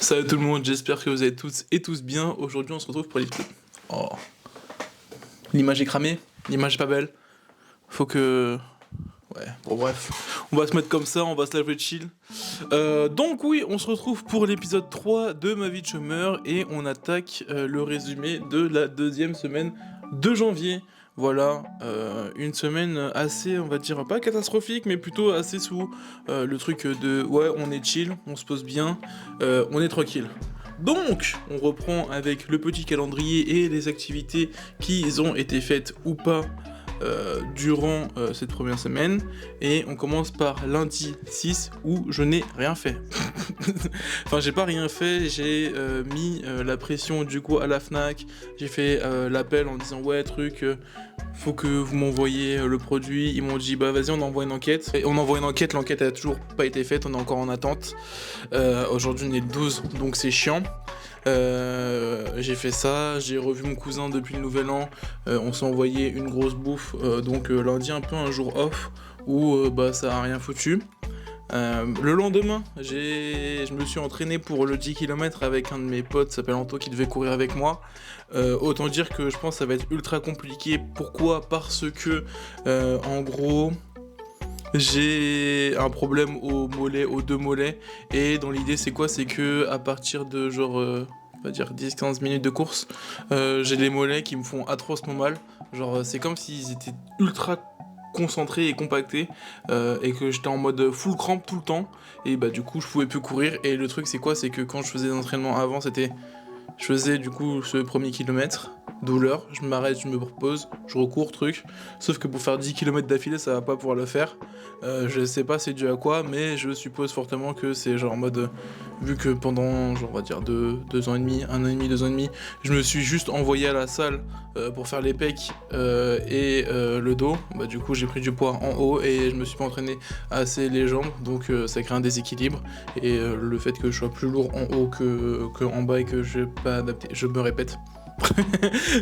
Salut tout le monde, j'espère que vous allez toutes et tous bien. Aujourd'hui on se retrouve pour l'épisode. Oh, l'image est cramée, l'image est pas belle. Faut que... Ouais, bon bref, on va se mettre comme ça, on va se laver chill. Donc oui, on se retrouve pour l'épisode 3 de Ma vie de chômeur et on attaque le résumé de la deuxième semaine de janvier. Voilà, une semaine assez, on va dire, pas catastrophique, mais plutôt assez sous le truc de ouais, on est chill, on se pose bien, on est tranquille. Donc, on reprend avec le petit calendrier et les activités qui ont été faites ou pas durant cette première semaine. Et on commence par lundi 6 où je n'ai rien fait. Enfin, j'ai pas rien fait, j'ai mis la pression du coup à la Fnac. J'ai fait l'appel en disant ouais, faut que vous m'envoyiez le produit. Ils m'ont dit bah vas-y, on envoie une enquête. Et on envoie une enquête, l'enquête a toujours pas été faite, on est encore en attente. Aujourd'hui, on est le 12, donc c'est chiant. J'ai fait ça, j'ai revu mon cousin depuis le nouvel an, on s'est envoyé une grosse bouffe, donc lundi un peu un jour off où bah ça a rien foutu. Le lendemain, je me suis entraîné pour le 10 km avec un de mes potes, s'appelle Anto, qui devait courir avec moi. Autant dire que je pense que ça va être ultra compliqué. Pourquoi ? Parce que, en gros, j'ai un problème au mollet, aux deux mollets. Et dans l'idée, c'est quoi ? C'est que à partir de genre, on va dire 10-15 minutes de course, j'ai les mollets qui me font atrocement mal. Genre, c'est comme s'ils étaient ultra concentré et compacté et que j'étais en mode full crampe tout le temps et bah du coup je pouvais plus courir. Et le truc c'est quoi, c'est que quand je faisais des entraînements avant, je faisais du coup ce premier kilomètre, douleur, je m'arrête, je me repose, je recours, truc. Sauf que pour faire 10 km d'affilée, ça va pas pouvoir le faire. Je sais pas c'est dû à quoi, mais je suppose fortement que c'est genre en mode... vu que pendant, genre on va dire 2 ans et demi, 1 an et demi, 2 ans et demi, je me suis juste envoyé à la salle pour faire les pecs et le dos. Bah du coup j'ai pris du poids en haut et je me suis pas entraîné assez les jambes, donc ça crée un déséquilibre. Et le fait que je sois plus lourd en haut que en bas et que je pas adapté, je me répète.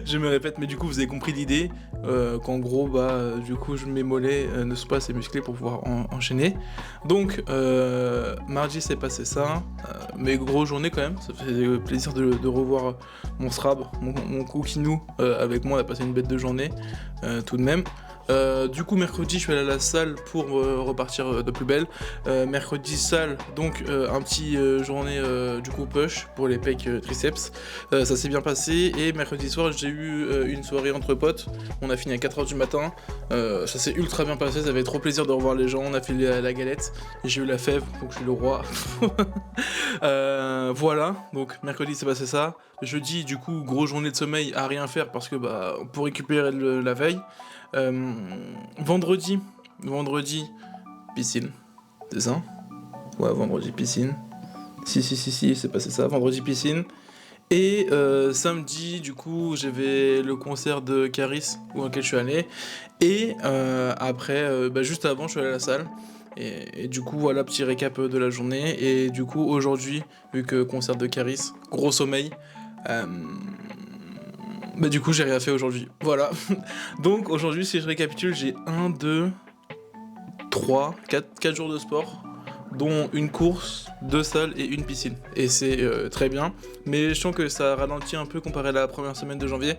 Je me répète, mais du coup vous avez compris l'idée, qu'en gros bah du coup mes mollets ne sont pas assez musclés pour pouvoir enchaîner. Donc mardi s'est passé ça, mais grosse journée quand même, ça fait plaisir de revoir mon Srab, mon Koukinou avec moi, on a passé une bête de journée tout de même. Du coup mercredi je suis allé à la salle pour repartir de plus belle. Mercredi salle, donc un petit journée du coup push pour les pecs triceps. Ça s'est bien passé. Et mercredi soir j'ai eu une soirée entre potes. On a fini à 4h du matin. Ça s'est ultra bien passé, ça avait trop plaisir de revoir les gens. On a fait la galette. J'ai eu la fève, donc je suis le roi. Voilà, donc mercredi c'est passé ça. Jeudi du coup grosse journée de sommeil à rien faire parce que bah pour récupérer la veille. Vendredi, piscine, c'est ça ? Ouais, vendredi, piscine. Si, c'est passé ça, vendredi, piscine. Et samedi, du coup, j'avais le concert de Caris, auquel je suis allé. Et après, bah, juste avant, je suis allé à la salle. Et du coup, voilà, petit récap de la journée. Et du coup, aujourd'hui, vu que concert de Caris, gros sommeil. Bah du coup j'ai rien fait aujourd'hui, voilà. Donc aujourd'hui si je récapitule, j'ai 1, 2, 3, 4 jours de sport, dont une course, 2 salles et une piscine. Et c'est très bien, mais je sens que ça ralentit un peu comparé à la première semaine de janvier.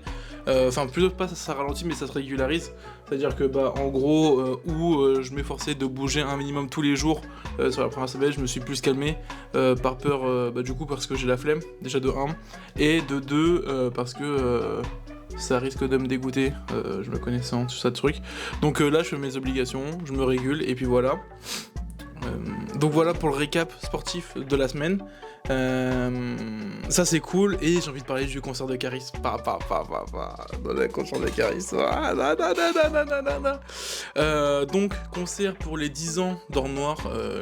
Enfin plutôt pas ça ralentit mais ça se régularise. C'est-à-dire que bah en gros je m'efforçais de bouger un minimum tous les jours sur la première semaine, je me suis plus calmé par peur, bah du coup parce que j'ai la flemme, déjà de 1, et de 2 parce que ça risque de me dégoûter, je me connaissant, tout ça de trucs. Donc là je fais mes obligations, je me régule et puis voilà. Donc voilà pour le récap sportif de la semaine. Ça c'est cool et j'ai envie de parler du concert de Caris. Dans le concert de Caris. Donc concert pour les 10 ans d'Or Noir,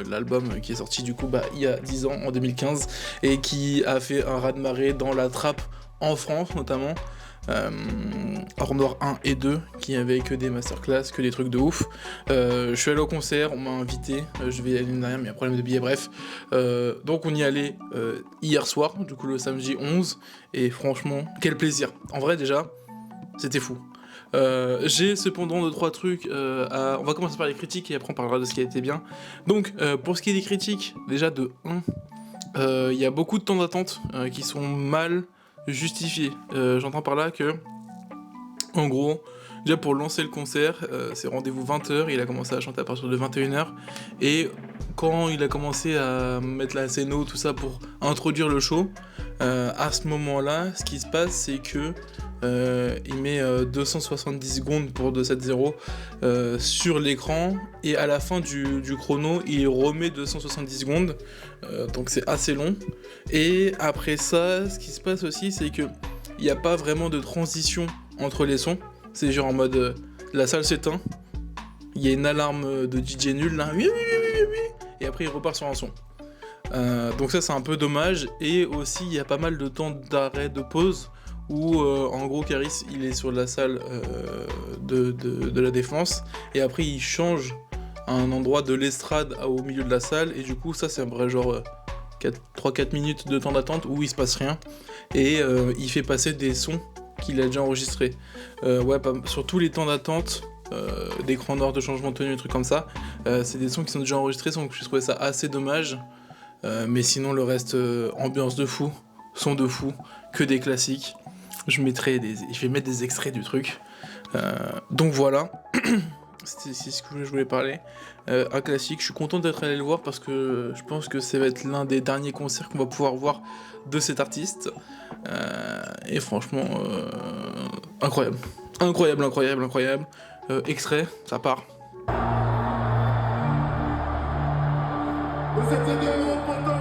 l'album qui est sorti du coup bah, il y a 10 ans en 2015 et qui a fait un raz-de-marée dans la trappe en France notamment. Or Noir 1 et 2 qui avaient que des masterclass, que des trucs de ouf. Je suis allé au concert, on m'a invité, je vais aller l'année dernière mais il y a un problème de billets, bref. Donc on y allait hier soir, du coup le samedi 11, et franchement, quel plaisir. En vrai déjà, c'était fou. J'ai cependant 2-3 trucs on va commencer par les critiques et après on parlera de ce qui a été bien. Donc pour ce qui est des critiques, déjà de 1, Il y a beaucoup de temps d'attente qui sont mal justifiés. J'entends par là que, en gros, déjà pour lancer le concert, c'est rendez-vous 20h, il a commencé à chanter à partir de 21h, et quand il a commencé à mettre la scéno, tout ça pour introduire le show, à ce moment-là, ce qui se passe, c'est que il met 270 secondes pour 2-7-0 sur l'écran, et à la fin du chrono, il remet 270 secondes, donc c'est assez long. Et après ça, ce qui se passe aussi, c'est que il n'y a pas vraiment de transition entre les sons. C'est genre en mode la salle s'éteint, il y a une alarme de DJ nul là, oui, oui, oui, oui, oui, et après il repart sur un son. Donc ça c'est un peu dommage, et aussi il y a pas mal de temps d'arrêt, de pause, où en gros Caris il est sur la salle de la Défense, et après il change à un endroit de l'estrade au milieu de la salle, et du coup ça c'est un vrai genre 3-4 minutes de temps d'attente où il se passe rien, et il fait passer des sons qu'il a déjà enregistrés. Sur tous les temps d'attente, d'écran noir, de changement de tenue, des trucs comme ça, c'est des sons qui sont déjà enregistrés, donc je trouvais ça assez dommage. Mais sinon le reste, ambiance de fou, son de fou, que des classiques. Je vais mettre des extraits du truc. Donc voilà, c'est ce que je voulais parler. Un classique, je suis content d'être allé le voir parce que je pense que ça va être l'un des derniers concerts qu'on va pouvoir voir de cet artiste. Et franchement, incroyable. Incroyable, incroyable, incroyable. Extrait, ça part. Vous êtes des héros pourtant.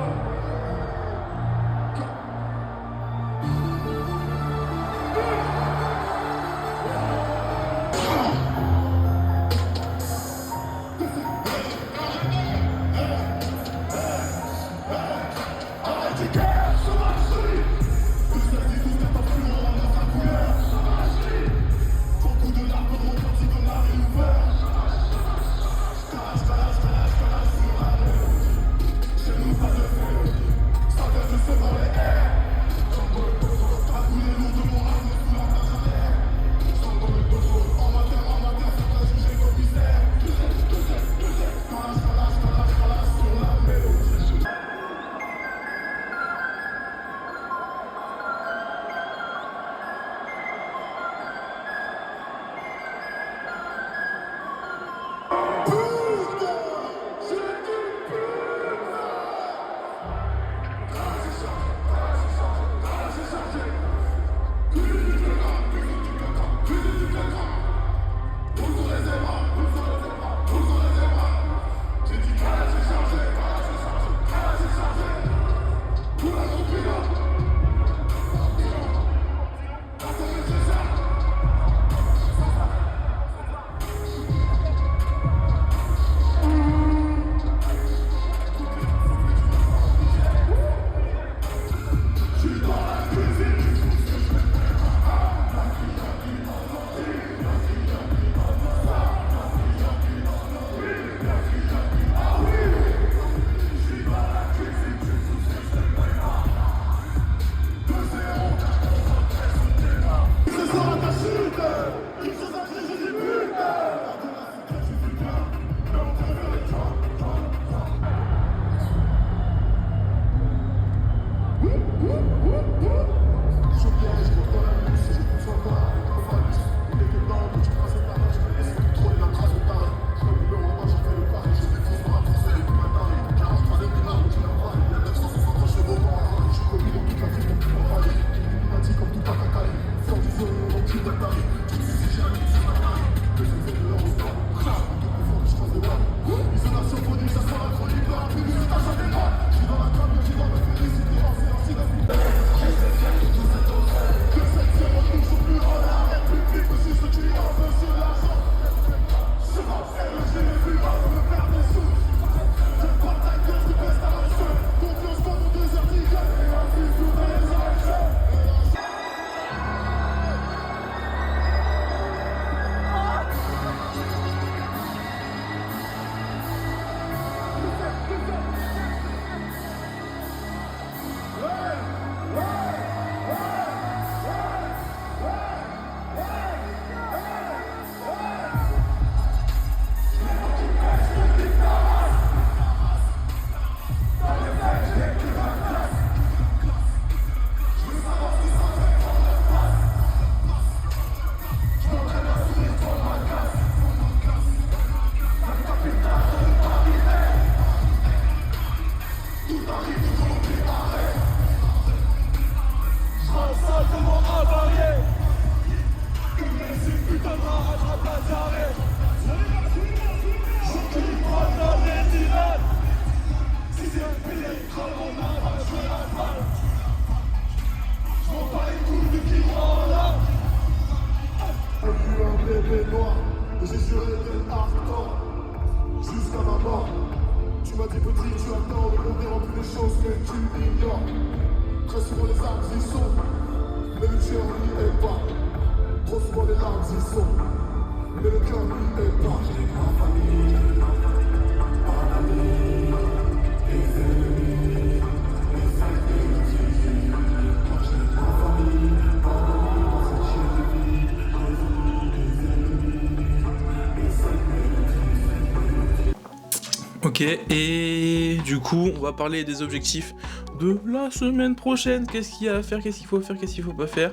Ok, et du coup, on va parler des objectifs de la semaine prochaine. Qu'est-ce qu'il y a à faire, qu'est-ce qu'il faut faire, qu'est-ce qu'il faut pas faire.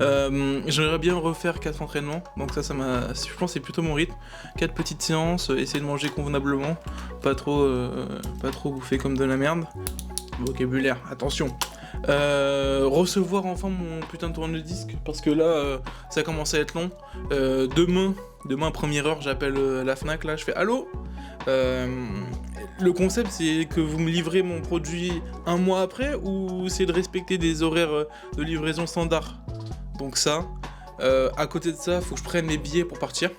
J'aimerais bien refaire 4 entraînements, donc ça m'a. Je pense que c'est plutôt mon rythme. 4 petites séances, essayer de manger convenablement, pas trop bouffer comme de la merde. Vocabulaire, attention. Recevoir enfin mon putain de tourne-disque, parce que là, ça commence à être long. Demain, première heure, j'appelle la Fnac, là, je fais « Allô ?» Le concept, c'est que vous me livrez mon produit un mois après, ou c'est de respecter des horaires de livraison standard. Donc ça, à côté de ça, faut que je prenne mes billets pour partir.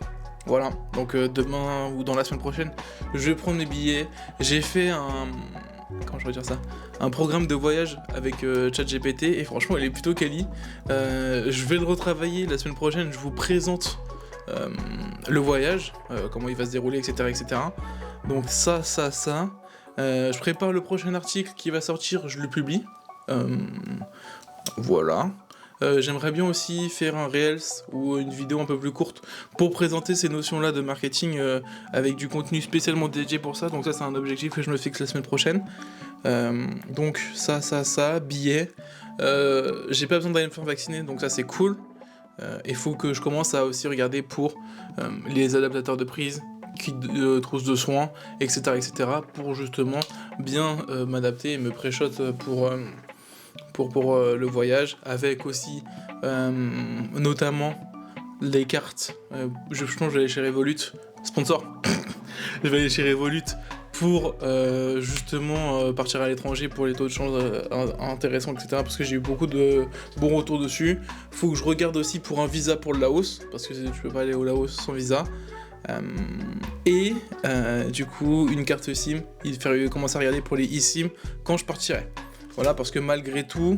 Voilà, donc demain ou dans la semaine prochaine, je vais prendre mes billets. J'ai fait un programme de voyage avec ChatGPT, et franchement, il est plutôt quali. Je vais le retravailler la semaine prochaine, je vous présente le voyage, comment il va se dérouler, etc. etc. Donc ça. Je prépare le prochain article qui va sortir, je le publie. Voilà. J'aimerais bien aussi faire un Reels ou une vidéo un peu plus courte pour présenter ces notions-là de marketing avec du contenu spécialement dédié pour ça. Donc ça, c'est un objectif que je me fixe la semaine prochaine. Donc ça, billets. J'ai pas besoin d'aller me faire vacciner, donc ça c'est cool. Il faut que je commence à aussi regarder pour les adaptateurs de prise, kit de trousse de soins, etc., etc., pour justement bien m'adapter et me pré-shot pour le voyage, avec aussi notamment les cartes. Je pense que je vais aller chez Revolut, sponsor. Je vais aller chez Revolut pour justement partir à l'étranger pour les taux de change intéressants, etc. Parce que j'ai eu beaucoup de bons retours dessus. Faut que je regarde aussi pour un visa pour le Laos, parce que je peux pas aller au Laos sans visa. Et du coup, une carte SIM, il faut commencer à regarder pour les eSIM quand je partirai. Voilà, parce que malgré tout,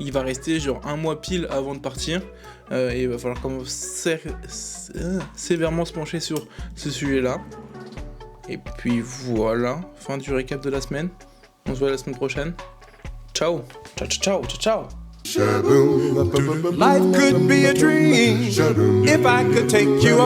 il va rester genre un mois pile avant de partir. Et il va falloir commencer sévèrement se pencher sur ce sujet-là. Et puis voilà, fin du récap de la semaine. On se voit la semaine prochaine. Ciao. Ciao. Life could be a dream if I could take you